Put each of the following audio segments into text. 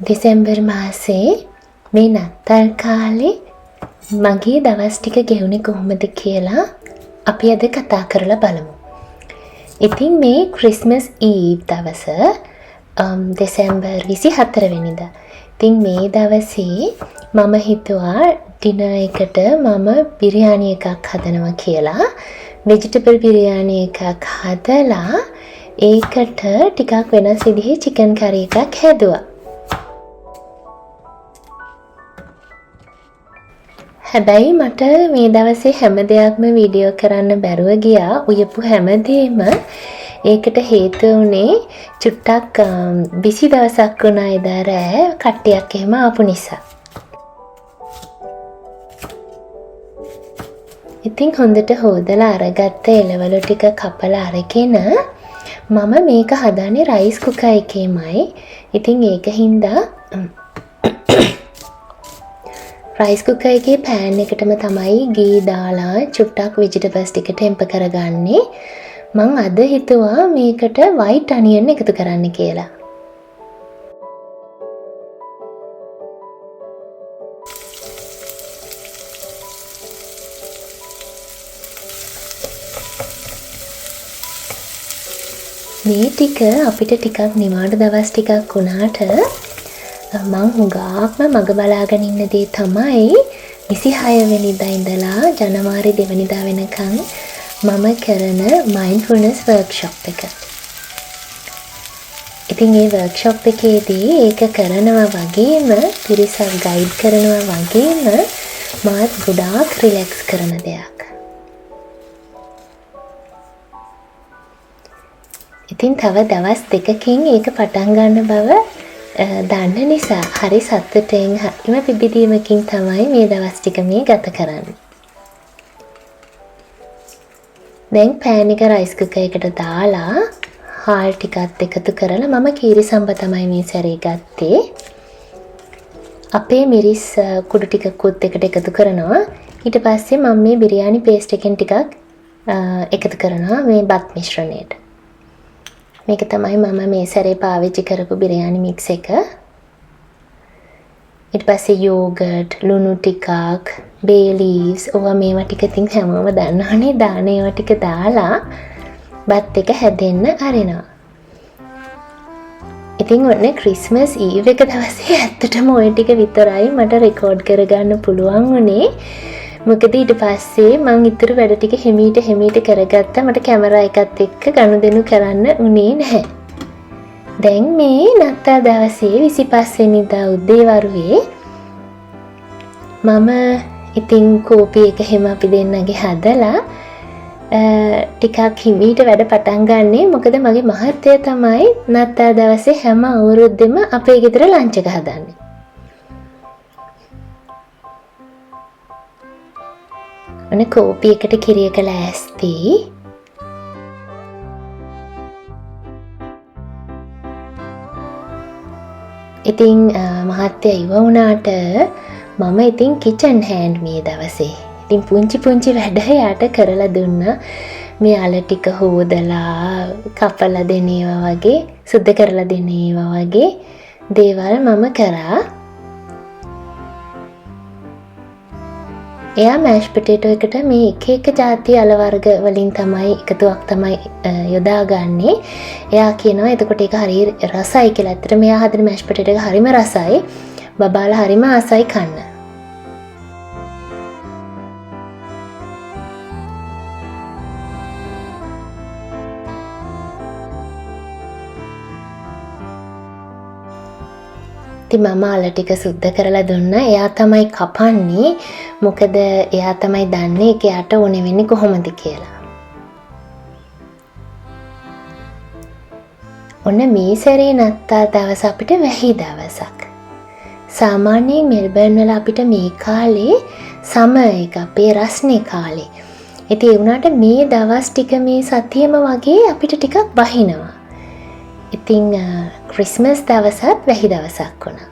දෙසැම්බර් මාසේ මේ නත්තල් කාලේ මගේ දවස් ටික ගෙවුනේ කොහොමද කියලා අපි අද කතා කරලා බලමු. ඉතින් මේ ක්‍රිස්මස් ඊව් දවස දෙසැම්බර් 24 වෙනිදා. ඉතින් මේ දවසේ මම හිතුවා ඩිනර් එකට මම බිරියානි එකක් හදනවා කියලා. වෙජිටබල් බිරියානි එකක් හදලා ඒකට ටිකක් වෙනස් විදිහේ චිකන් කරි එකක් හැදුවා. හැබැයි මට මේ දවසේ හැම දෙයක්ම වීඩියෝ කරන්න බැරුව ගියා. උයපු හැමදේම ඒකට හේතු වුණේ චුට්ටක් බිසි දවසක් වුණා එදා රෑ කට්ටියක් එහෙම ආපු නිසා. ඉතින් හොඳට හොදලා අරගත්ත එළවලු ටික කපලා අරගෙන මම මේක හදන්නේ රයිස් කුකර් එකේමයි. ඉතින් ඒක හින්දා රයිස් කුකර් එකේ පෑන් එකටම තමයි ගී දාලා චුට්ටක් වෙජිටබල්ස් ටික ටෙම්පර් කරගන්නේ. මං අද හිතුවා මේකට වයිට් අනියන් එකතු කරන්න කියලා. මේ ටික අපිට ටිකක් නිවාඩු දවස් ටිකක් වුණාට මං හුඟාක්ම මග බලාගෙන ඉන්න දේ තමයි 26 වෙනිදා ඉඳලා ජනවාරි 2 වෙනිදා වෙනකන් මම කරන Mindfulness workshop එක. ඉතින් මේ workshop එකේදී ඒක කරනවා වගේම පිරිසක් ගයිඩ් කරනවා වගේම මාත් ගොඩාක් රිලැක්ස් කරන දෙයක්. ඉතින් තව දවස් දෙකකින් ඒක පටන් ගන්න බව දන්න නිසා හරි සතුටෙන් හරිම පිබිදීමකින් තමයි මේ දවස් ටික මේ ගත කරන්නේ. දැන් පෑන් එක රයිස් කුකර් එකට දාලා හාල් ටිකත් එකතු කරලා මම කීරිසම්බ තමයි මේ සැරේ ගත්තේ. අපේ මිරිස් කුඩු ටිකකුත් එකට එකතු කරනවා. ඊට පස්සේ මම මේ බිරියානි පේස්ට් එකෙන් ටිකක් එකතු කරනවා මේ බත් මිශ්‍රණයට. මේක තමයි මම මේ සැරේ පාවිච්චි කරපු බිරියානි මික්ස් එක. ඊට පස්සේ යෝගට්, ලුණු ටිකක්, බේ ලීව්ස්, ඔවා මේවා ටික ඉතින් හැමෝම දන්නවනේ. දාන ඒවා ටික දාලා බත් එක හැදෙන්න අරිනවා. ඉතින් ඔන්න ක්‍රිස්මස් ඊව් එක දවසේ ඇත්තටම ওই ටික විතරයි මට රෙකෝඩ් කරගන්න පුළුවන් වුණේ. මොකද ඊට පස්සේ මං ඉතුරු වැඩ ටික හිමීට කරගත්තා. මට කැමරා එකත් එක්ක ගනුදෙනු කරන්න උනේ නැහැ. දැන් මේ නත්තල් දවසේ 25 වෙනිදා උදේවරුේ මම ඉතින් කෝපි එක හැම අපි දෙන්නගේ හදලා ටිකක් හිමීට වැඩ පටන් ගන්නෙ. මොකද මගේ මහත්තයා තමයි නත්තල් දවසේ හැම අවුරුද්දෙම අපේ ගෙදර ලන්ච් එක හදන්නේ. ඔන්න කෝපි එකට කිරි එක ලෑස්ති. ඉතින් මහත්තයා ඉව වුණාට මම ඉතින් කිචන් හෑන්ඩ් මේ දවසේ. ඉතින් පුංචි වැඩ යාට කරලා දුන්නා. මේ අල ටික හොදලා කපලා දෙන ඒවා වගේ, සුද්ධ කරලා දෙන ඒවා වගේ දේවල් මම කරා. එයා මෑෂ් පොටේටෝ එකට මේ එක ජාති අල වර්ග වලින් තමයි එකතුවක් තමයි යොදාගන්නේ. එයා කියනවා එතකොට ඒක හරිය රසයි කියලා. ඇත්තටම එයා හදන මෑෂ් පොටේටෝ එක හරිම රසයි. බබාලා හරිම ආසයි කන්න. ඉතින් මම අල ටික සුද්ධ කරලා දුන්නා. එයා තමයි කපන්නේ. මොකද එයා තමයි දන්නේ ඒක යට ඕනේ වෙන්නේ කොහොමද කියලා. ඔන්න මේ සැරේ නත්තල් දවස අපිට වැහි දවසක්. සාමාන්‍යයෙන් මෙල්බර්න් වල අපිට මේ කාලේ සමර් එක අපේ රස්නේ කාලේ. ඉතින් ඒ වුණාට මේ දවස් ටික මේ සතියෙම වගේ අපිට ටිකක් බහිනවා. ඉතින් ක්‍රිස්මස් දවසත් වැහි දවසක් වුණා.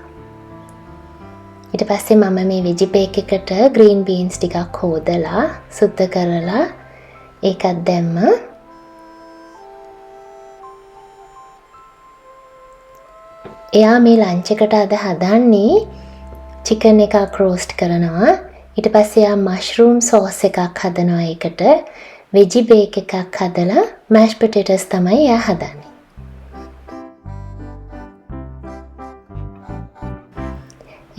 ඊට පස්සේ මම මේ වෙජි බේක් එකට ග්‍රීන් බීන්ස් ටිකක් හොදලා සුද්ධ කරලා ඒකත් දැම්මා. එයා මේ ලන්ච් එකට අද හදන්නේ චිකන් එකක් රෝස්ට් කරනවා. ඊට පස්සේ එයා මෂ්රූම් සෝස් එකක් හදනවා ඒකට. වෙජි බේක් එකක් හදලා මෑෂ් පොටේටෝස් තමයි එයා හදන්නේ.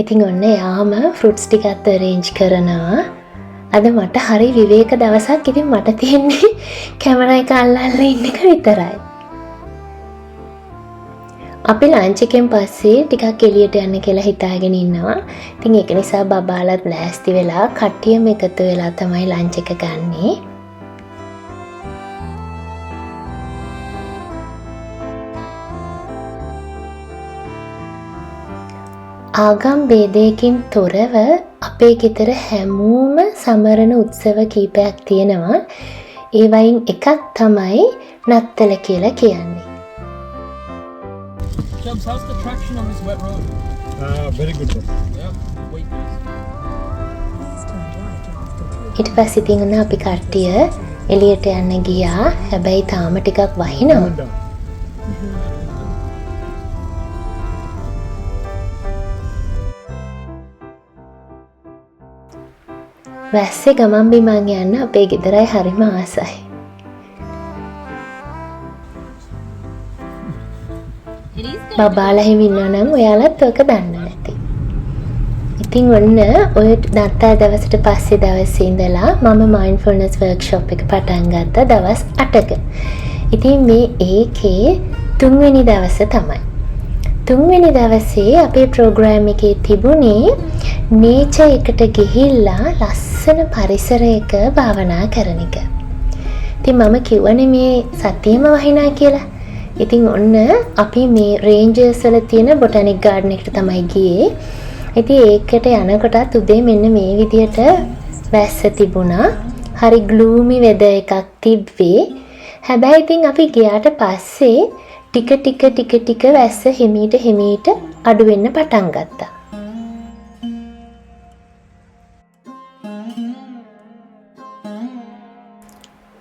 ඉතින් ඔන්න එයාම ෆෘට්ස් ටිකත් අරේන්ජ් කරනවා. අද මට හරි විවේක දවසක්. ඉතින් මට තියෙන්නේ කැමරා එක අල්ලන්න ඉන්න එක විතරයි. අපි ලන්ච් එකෙන් පස්සේ ටිකක් එළියට යන්න කියලා හිතාගෙන ඉන්නවා. ඉතින් ඒක නිසා බබාලත් ලෑස්ති වෙලා කට්ටියම එකතු වෙලා තමයි ලන්ච් එක ගන්නේ. ආගම් ભેදයකින් තොරව අපේ ගෙදර හැමෝම සමරන උත්සව කීපයක් තියෙනවා. ඒ වයින් එකක් තමයි නත්තල කියලා කියන්නේ. Jobs, how's the traction on this wet road? Very good. Yeah, wait. ඊට පස්සේ ඉතින් අපි කට්ටිය එළියට යන්න ගියා. හැබැයි තාම ටිකක් වහිනවා. වැස්සේ ගමන් බිමන් යන්න අපේ ගෙදරයි හරිම ආසයි. බබාලා හිම ඉන්නවා නම් ඔයාලත් ඔක දන්නවා ඇති. ඉතින් ඔන්න ඔය නත්තල් දවසට පස්සේ දවසේ ඉඳලා මම mindfulness workshop එක පටන් ගත්තා දවස් 8ක. ඉතින් මේ ඒකේ 3 වෙනි දවස තමයි. 3 වෙනි දවසේ අපේ ප්‍රෝග්‍රෑම් එකේ තිබුණේ නේචර් එකට ගිහිල්ලා ලස්සන පරිසරයක භාවනා කරන එක. ඉතින් මම කිව්වනේ මේ සතියෙම වහිනා කියලා. ඉතින් ඔන්න අපි මේ රේන්ජර්ස් වල තියෙන බොටැනික් ගාඩන් එකට තමයි ගියේ. ඉතින් ඒකට යනකොටත් උදේ මෙන්න මේ විදියට වැස්ස තිබුණා. හරි ග්ලූමි වෙදර් එකක් තිබ්බේ. හැබැයි ඉතින් අපි ගියාට පස්සේ ටික වැස්ස හිමීට අඩු වෙන්න පටන් ගත්තා.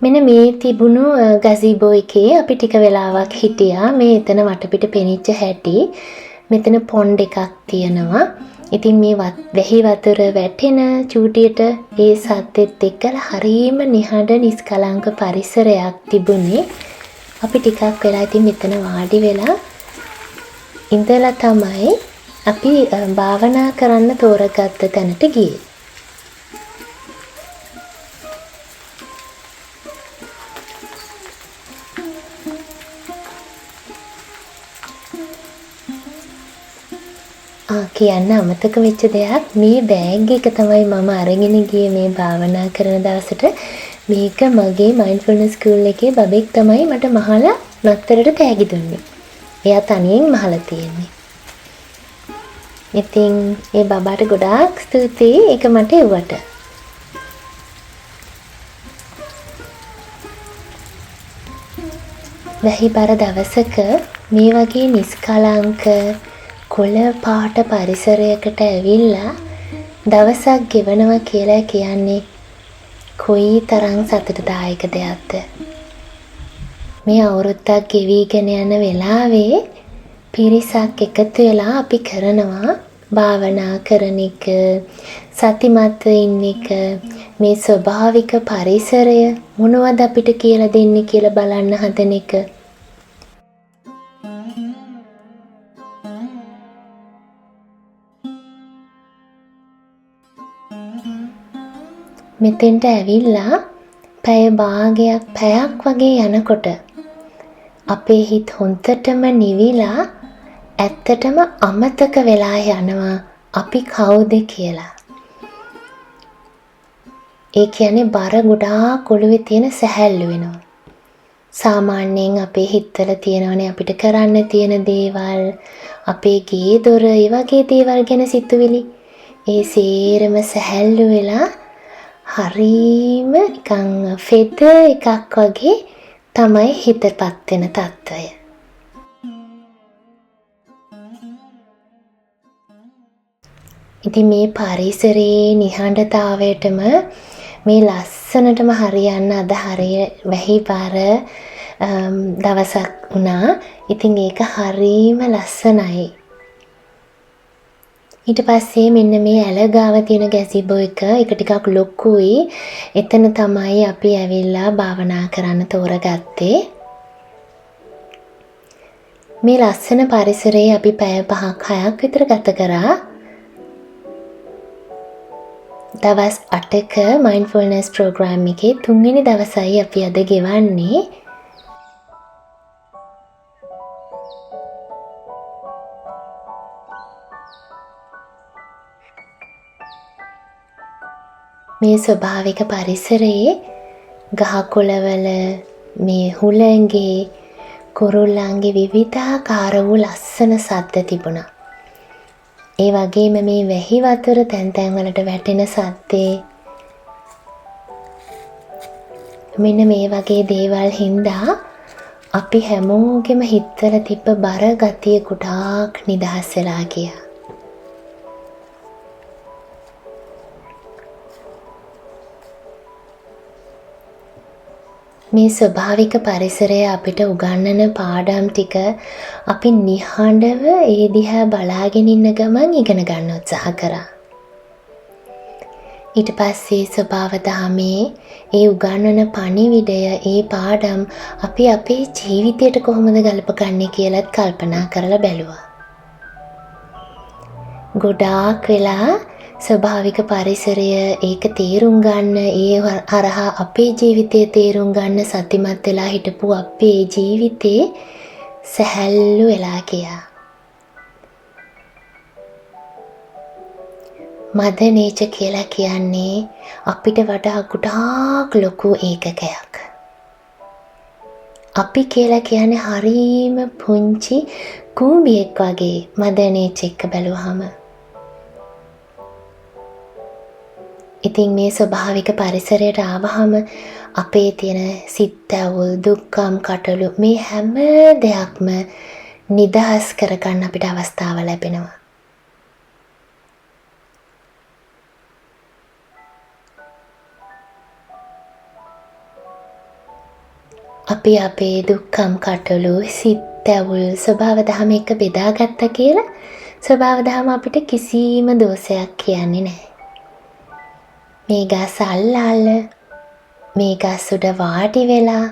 මෙන්න මේ තිබුණු ගසීබෝ එකේ අපි ටික වෙලාවක් හිටියා. මේ එතන වටපිට පෙනිච්ච හැටි. මෙතන පොන්ඩ් එකක් තියෙනවා. ඉතින් මේ වැහි වතුර වැටෙන චූටියට ඒ සද්දෙත් එක්කලා හරීම නිහඬ නිස්කලංක පරිසරයක් තිබුණේ. අපි ටිකක් වෙලා ඉතින් මෙතන වාඩි වෙලා ඉඳලා තමයි අපි භාවනා කරන්න තෝරගත්ත තැනට ගියේ. කියන්න අමතක වෙච්ච දෙයක්, මේ බෑග් එක තමයි මම අරගෙන ගියේ මේ භාවනා කරන දවසට. මේක මගේ mindfulness school එකේ බබෙක් තමයි මට මහලා නත්තරට තෑගි දුන්නේ. එයා තනියෙන් මහලා තියෙන්නේ. ඉතින් ඒ බබාට ගොඩාක් ස්තුතියි ඒක මට එව්වට. වැහිබර දවසක මේ වගේ නිස්කලංක කොළ පාට පරිසරයකට ඇවිල්ලා දවසක් ගෙවනවා කියලා කියන්නේ කොයි තරම් සතුටුදායක දෙයක්ද. මේ අවුරුද්දක් ගෙවිගෙන යන වෙලාවේ පිරිසක් එකතු වෙලා අපි කරනවා භාවනා කරන එක, සතිමත්ව ඉන්න එක, මේ ස්වභාවික පරිසරය මොනවද අපිට කියලා දෙන්නේ කියලා බලන්න හදන එක. මෙතෙන්ට ඇවිල්ලා පැය භාගයක් පැයක් වගේ යනකොට අපේ හිත හොන්තටම නිවිලා ඇත්තටම අමතක වෙලා යනවා අපි කවුද කියලා. ඒ කියන්නේ බර ගොඩාක් ඔළුවේ තියෙන සැහැල්ලු වෙනවා. සාමාන්‍යයෙන් අපේ හිතවල තියෙනවනේ අපිට කරන්න තියෙන දේවල්, අපේ ගේ දොර, ඒ වගේ දේවල් ගැන සිතුවිලි. ඒ සේරම සැහැල්ලු වෙලා හරීම නිකන් ෆෙදර් එකක් වගේ තමයි හිතපත් වෙන තත්ත්වය. ඉතින් මේ පරිසරයේ නිහඬතාවයටම මේ ලස්සනටම හරියන්න අද හරිය වැහිබර දවසක් වුණා. ඉතින් ඒක හරීම ලස්සනයි. ඊට පස්සේ මෙන්න මේ ඇල ගාව තියෙන ගැසිබෝ එක ටිකක් ලොකුයි. එතන තමයි අපි ඇවිල්ලා භාවනා කරන්න තෝරගත්තේ. මේ ලස්සන පරිසරයේ අපි පැය 5-6ක් විතර ගත කරා. දවස් 8ක mindfulness program එකේ 3 වෙනි දවසයි අපි අද ගෙවන්නේ. මේ ස්වභාවික පරිසරයේ ගහකොළවල මේ හුළඟේ කුරුල්ලන්ගේ විවිධාකාර වූ ලස්සන සද්ද තිබුණා. ඒ වගේම මේ වැහි වතුර තැන් තැන් වලට වැටෙන සද්දේ මෙන්න මේ වගේ දේවල් හින්දා අපි හැමෝගෙම හිතවල තිබ්බ බර ගතිය ගොඩාක් නිදහස් වෙලා ගියා. මේ ස්වභාවික පරිසරය අපිට උගන්වන පාඩම් ටික අපි නිහඬව ඒ දිහා බලාගෙන ඉන්න ගමන් ඉගෙන ගන්න උත්සාහ කරා. ඊට පස්සේ ස්වභාව දහමේ ඒ උගන්වන පණිවිඩය ඒ පාඩම් අපි අපේ ජීවිතයට කොහොමද ගලපගන්නේ කියලාත් කල්පනා කරලා බැලුවා. ගොඩාක් වෙලා ස්වභාවික පරිසරය ඒක තේරුම් ගන්න ඒ හරහා අපේ ජීවිතය තේරුම් ගන්න සතිමත් වෙලා හිටපු අපේ ජීවිතේ සැහැල්ලු වෙලා ගියා. මදර් නේචර් කියලා කියන්නේ අපිට වඩා ගොඩාක් ලොකු ඒකකයක්. අපි කියලා කියන්නේ හරීම පුංචි කූඹියෙක් වගේ මදර් නේචර් එක බැලුවහම. ඉතින් මේ ස්වභාවික පරිසරයට ආවහම අපේ තියෙන සිත්ඇවුල් දුක්ඛම් කටළු මේ හැම දෙයක්ම නිදහස් කරගන්න අපිට අවස්ථාව ලැබෙනවා. අපි අපේ දුක්ඛම් කටළු සිත්ඇවුල් ස්වභාව දහම එක බෙදාගත්තා කියලා ස්වභාව දහම අපිට කිසිම දෝෂයක් කියන්නේ නැහැ. මේ ගස් අල්ලාල මේ ගස් උඩ වාඩි වෙලා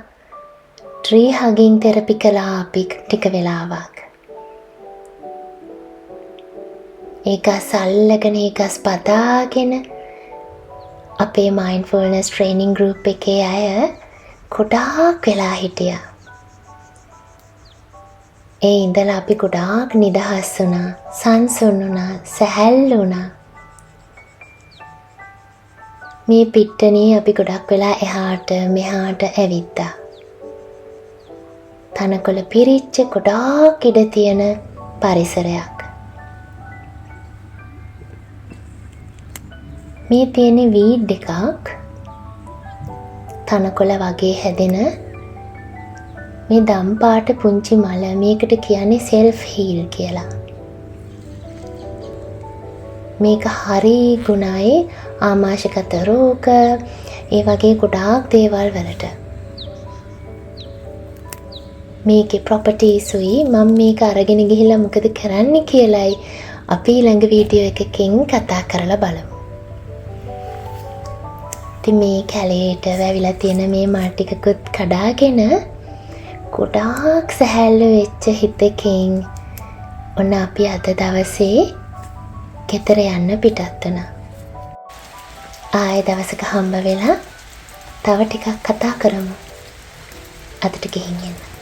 ට්‍රී හගින් තෙරපි කළා අපි ටික වෙලාවක්. ඒ ගස් අල්ලගෙන ඒ ගස් පදාගෙන අපේ mindfulness training group එකේ අය ගොඩාක් වෙලා හිටියා. ඒ ඉඳලා අපි ගොඩාක් නිදහස් වුණා, සංසුන් වුණා, සැහැල්ලු වුණා. මේ පිට්ටනියේ අපි ගොඩක් වෙලා එහාට මෙහාට ඇවිත්තා. තනකොළ පිරිච්ච ගොඩාක් ඉඩ තියෙන පරිසරයක්. මේ තියෙන වීඩ් එකක් තනකොළ වගේ හැදෙන මේ දම්පාට පුංචි මල මේකට කියන්නේ self heal කියලා. මේක හරි ගුණයි ආමාශයගත රෝග ඒ වගේ ගොඩාක් දේවල් වලට. මේකේ ප්‍රොපර්ටිස් උයි මම මේක අරගෙන ගිහිල්ලා මොකද කරන්න කියලායි අපි ඊළඟ වීඩියෝ එකකින් කතා කරලා බලමු. ඉතින් මේ කැලේට වැවිලා තියෙන මේ මල් ටිකකුත් කඩාගෙන ගොඩාක් සැහැල්ලු වෙච්ච හිතකින් ඔන්න අපි අද දවසේ ගෙදර යන්න පිටත් වුණා. ආයෙ දවසක හම්බ වෙලා තව ටිකක් කතා කරමු. අදට ගිහින් එන්න.